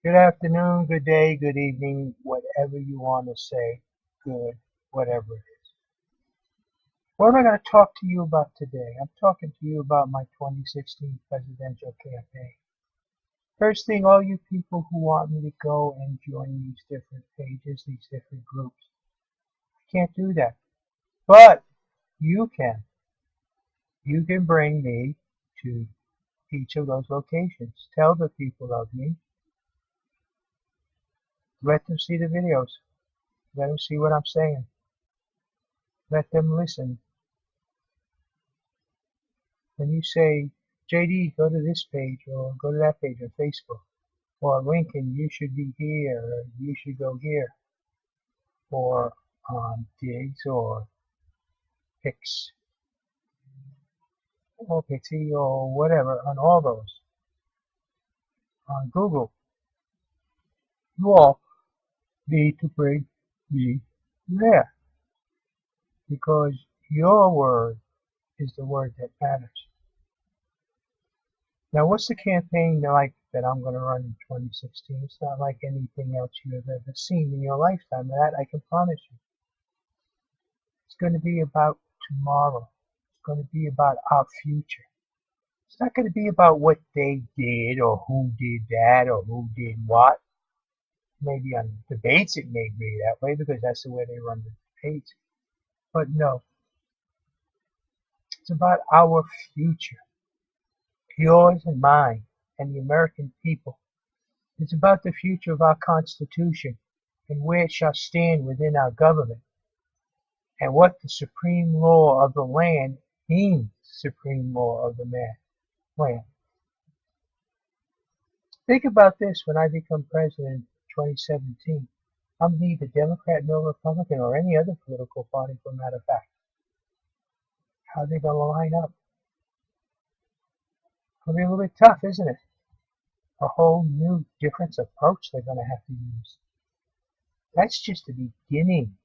Good afternoon, good day, good evening, whatever you want to say, good, whatever it is. What am I going to talk to you about today? I'm talking to you about my 2016 presidential campaign. First thing, all you people who want me to go and join these different pages, these different groups, I can't do that. But you can. You can bring me to each of those locations. Tell the people of me. Let them see the videos. Let them see what I'm saying. Let them listen. When you say, JD, go to this page or go to that page on Facebook, or Lincoln, you should be here, or you should go here, or on Diggs or Pix or Pixie or whatever, on all those, on Google, you all need to bring me there because your word is the word that matters. Now, what's the campaign like that I'm going to run in 2016? It's not like anything else you have ever seen in your lifetime. That I can promise you. It's going to be about tomorrow. It's going to be about our future. It's not going to be about what they did or who did that or who did what. Maybe on debates it may be that way because that's the way they run the debates. But no. It's about our future. Yours and mine and the American people. It's about the future of our Constitution and where it shall stand within our government and what the supreme law of the land means, supreme law of the land. Think about this when I become president in 2017. I'm neither Democrat nor Republican or any other political party for a matter of fact. How are they going to line up? It'll be a little bit tough, isn't it? A whole new, different approach they're going to have to use. That's just the beginning.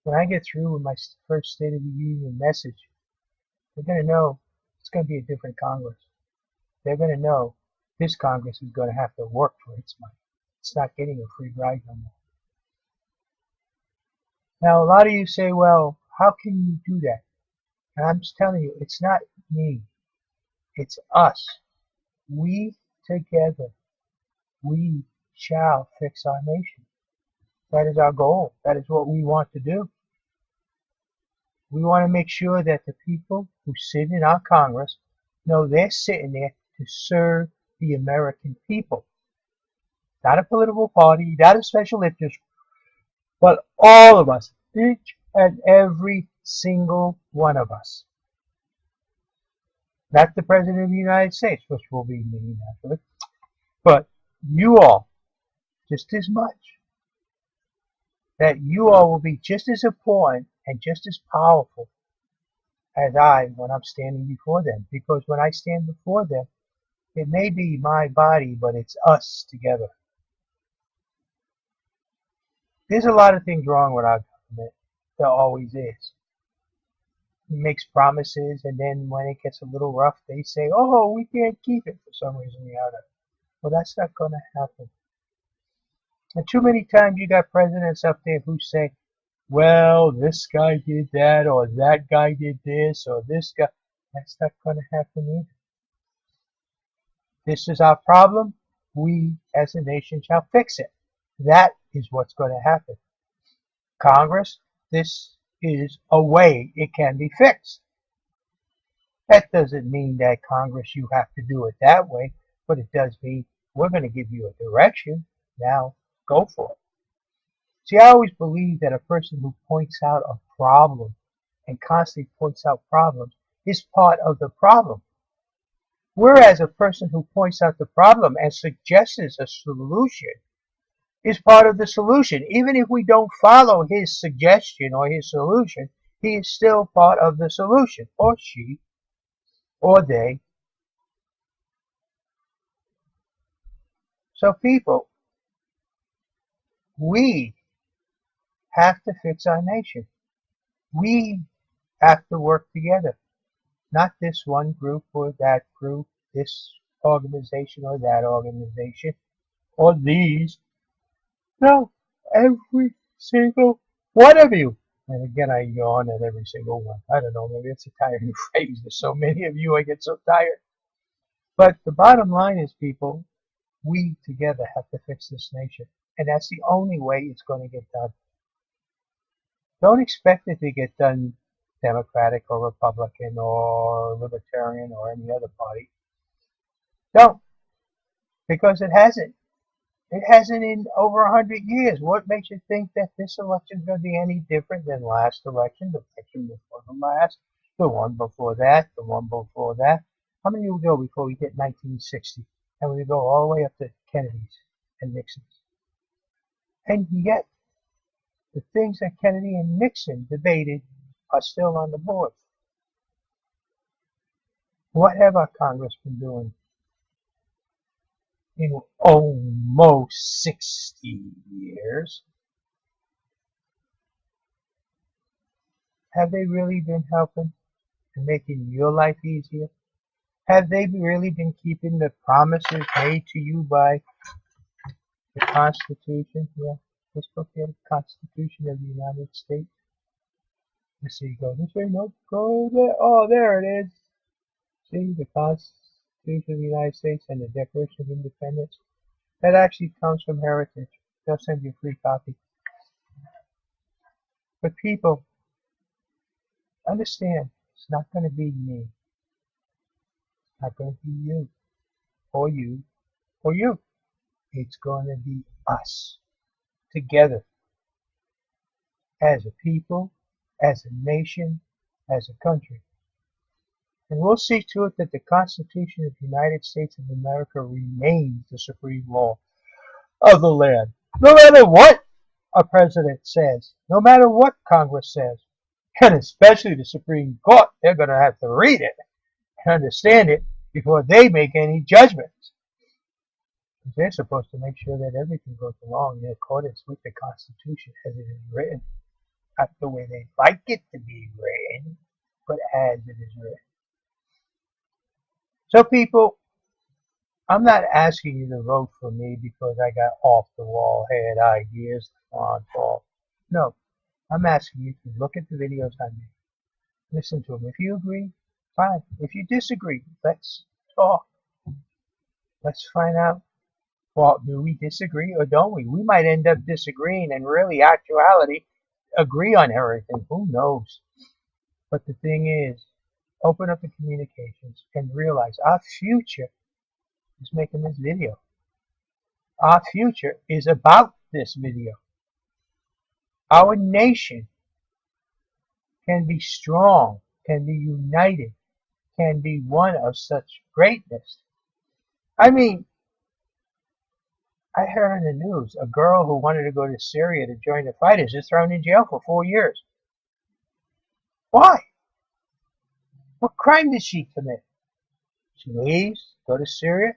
When I get through with my first State of the Union message, they're going to know it's going to be a different Congress. They're going to know this Congress is going to have to work for its money. It's not getting a free ride no more. Now, a lot of you say, well, how can you do that? And I'm just telling you, it's not me. It's us. We together, we shall fix our nation. That is our goal. That is what we want to do. We want to make sure that the people who sit in our Congress know they're sitting there to serve the American people. Not a political party, not a special interest, but all of us, each and every single one of us. Not the President of the United States, which will be me naturally, but you all, just as much. That you all will be just as important and just as powerful as I when I'm standing before them. Because when I stand before them, it may be my body, but it's us together. There's a lot of things wrong with our government. There always is. He makes promises, and then when it gets a little rough, they say, oh, we can't keep it for some reason or other. Well, that's not going to happen. And too many times you got presidents up there who say, well, this guy did that, or that guy did this, or this guy. That's not going to happen either. This is our problem. We, as a nation, shall fix it. That is what's going to happen. Congress, this is a way it can be fixed. That doesn't mean that Congress, you have to do it that way, but it does mean we're going to give you a direction. Now, go for it. See, I always believe that a person who points out a problem and constantly points out problems is part of the problem. Whereas a person who points out the problem and suggests a solution is part of the solution. Even if we don't follow his suggestion or his solution, he is still part of the solution, or she, or they. So people, we have to fix our nation. We have to work together. Not this one group or that group, this organization or that organization or these. No, every single one of you. And again, I yawn at every single one. I don't know, maybe it's a tiring phrase. There's so many of you, I get so tired. But the bottom line is, people, we together have to fix this nation. And that's the only way it's going to get done. Don't expect it to get done Democratic or Republican or Libertarian or any other party. Don't. Because it hasn't. It hasn't in over 100 years. What makes you think that this election is going to be any different than last election, the election before the last, the one before that, the one before that? How many will go before we get 1960? And we go all the way up to Kennedy's and Nixon's. And yet, the things that Kennedy and Nixon debated are still on the board. What have our Congress been doing in almost 60 years? Have they really been helping and making your life easier? Have they really been keeping the promises made to you by the Constitution? Yeah, this book here, the Constitution of the United States. Let's see, go this way, no, go there. Oh, there it is. See, the Constitution of the United States and the Declaration of Independence. That actually comes from Heritage. They'll send you a free copy. But people, understand, it's not going to be me. It's not going to be you, or you, or you. It's going to be us, together, as a people, as a nation, as a country. And we'll see to it that the Constitution of the United States of America remains the supreme law of the land. No matter what a president says, no matter what Congress says, and especially the Supreme Court, they're going to have to read it and understand it before they make any judgments. They're supposed to make sure that everything goes along in accordance with the Constitution as it is written. Not the way they like it to be written, but as it is written. So people, I'm not asking you to vote for me because I got off the wall head ideas on Paul. No, I'm asking you to look at the videos I make. Listen to them. If you agree, fine. If you disagree, let's talk. Let's find out, well, do we disagree or don't we? We might end up disagreeing and really, actuality, agree on everything. Who knows? But the thing is, open up the communications and realize our future is making this video. Our future is about this video. Our nation can be strong, can be united, can be one of such greatness. I mean, I heard in the news a girl who wanted to go to Syria to join the fighters is thrown in jail for 4 years. Why? What crime did she commit? She leaves, go to Syria.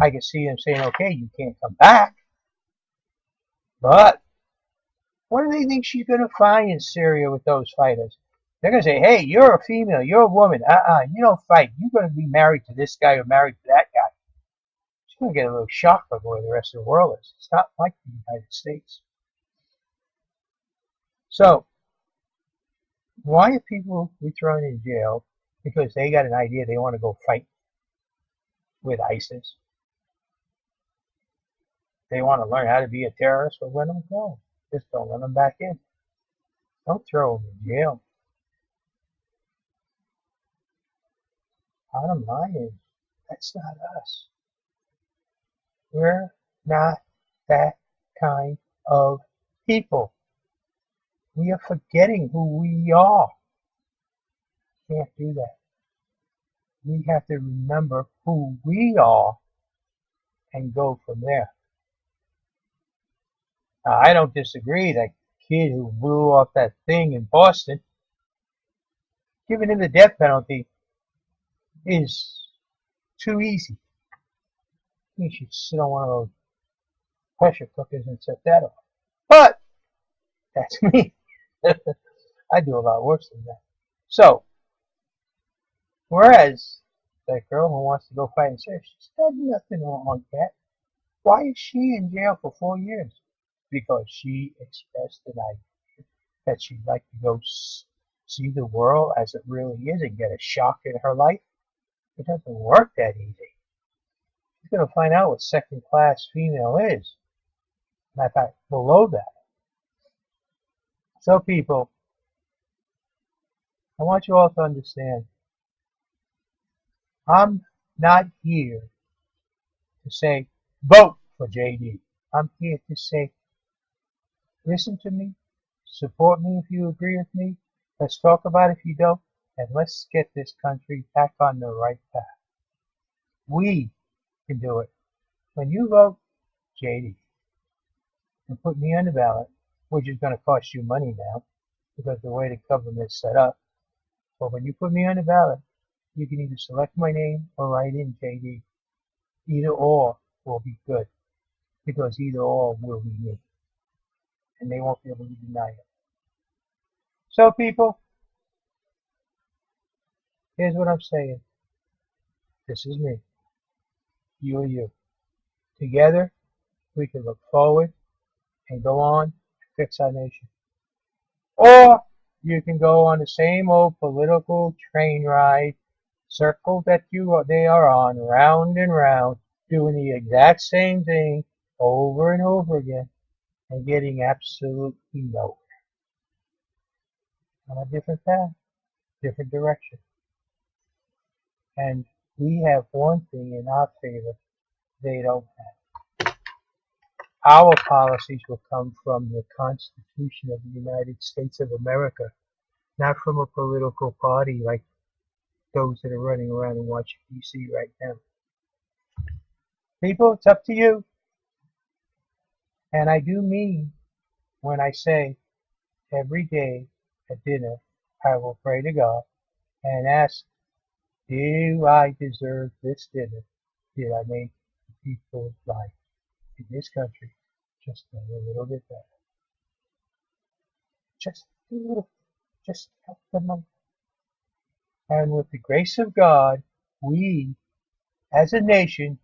I can see them saying, okay, you can't come back. But what do they think she's going to find in Syria with those fighters? They're going to say, hey, you're a female, you're a woman. You don't fight. You're going to be married to this guy or married to that guy. She's going to get a little shocked by the way the rest of the world is. It's not like the United States. So, why are people be thrown in jail because they got an idea they want to go fight with ISIS? They want to learn how to be a terrorist, well, let them go. Just don't let them back in. Don't throw them in jail. Bottom line is, that's not us. We're not that kind of people. We are forgetting who we are. Can't do that. We have to remember who we are and go from there. Now, I don't disagree. That kid who blew off that thing in Boston, giving him the death penalty is too easy. He should sit on one of those pressure cookers and set that off. But that's me. I do a lot worse than that. So, whereas That girl who wants to go fight in Syria, she's done nothing wrong yet. Why is she in jail for 4 years? Because she expressed an idea that she'd like to go see the world as it really is and get a shock in her life. It doesn't work that easy. She's going to find out what second-class female is. Matter of fact, below that. So people, I want you all to understand, I'm not here to say, vote for JD. I'm here to say, listen to me, support me if you agree with me, let's talk about it if you don't, and let's get this country back on the right path. We can do it. When you vote JD and put me on the ballot, which is going to cost you money now, because the way the government's set up, but when you put me on the ballot, you can either select my name or write in JD. Either or will be good, because either or will be me, and they won't be able to deny it. So people, here's what I'm saying. This is me. You are you. Together, we can look forward and go on and fix our nation. Or you can go on the same old political train ride, circle that they are on, round and round, doing the exact same thing over and over again and getting absolutely nowhere. On a different path, different direction. And we have one thing in our favor they don't have. Our policies will come from the Constitution of the United States of America, not from a political party like those that are running around in Washington, D.C. right now. People, it's up to you. And I do mean when I say every day at dinner, I will pray to God and ask, do I deserve this dinner? Did I make people's life in this country just a little bit better? Just a little, just help them out. And with the grace of God, we, as a nation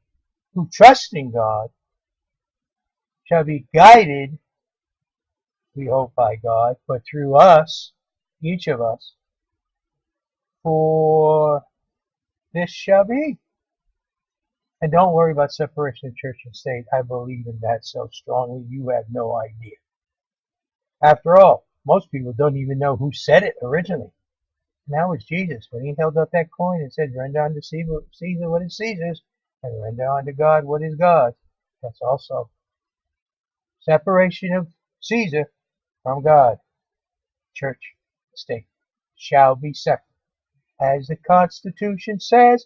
who trust in God, shall be guided, we hope by God, but through us, each of us, for this shall be. And don't worry about separation of church and state. I believe in that so strongly you have no idea. After all, most people don't even know who said it originally. And that was Jesus when he held up that coin and said, render unto Caesar what is Caesar's, and render unto God what is God's. That's also separation of Caesar from God. Church, state shall be separate. As the Constitution says,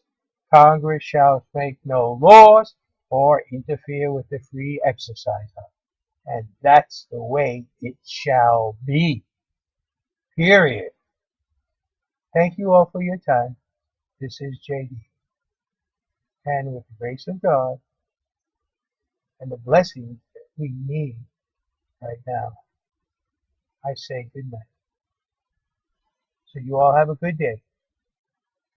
Congress shall make no laws or interfere with the free exercise of. And that's the way it shall be. Period. Thank you all for your time. This is JD. And with the grace of God and the blessings that we need right now, I say good night. So you all have a good day.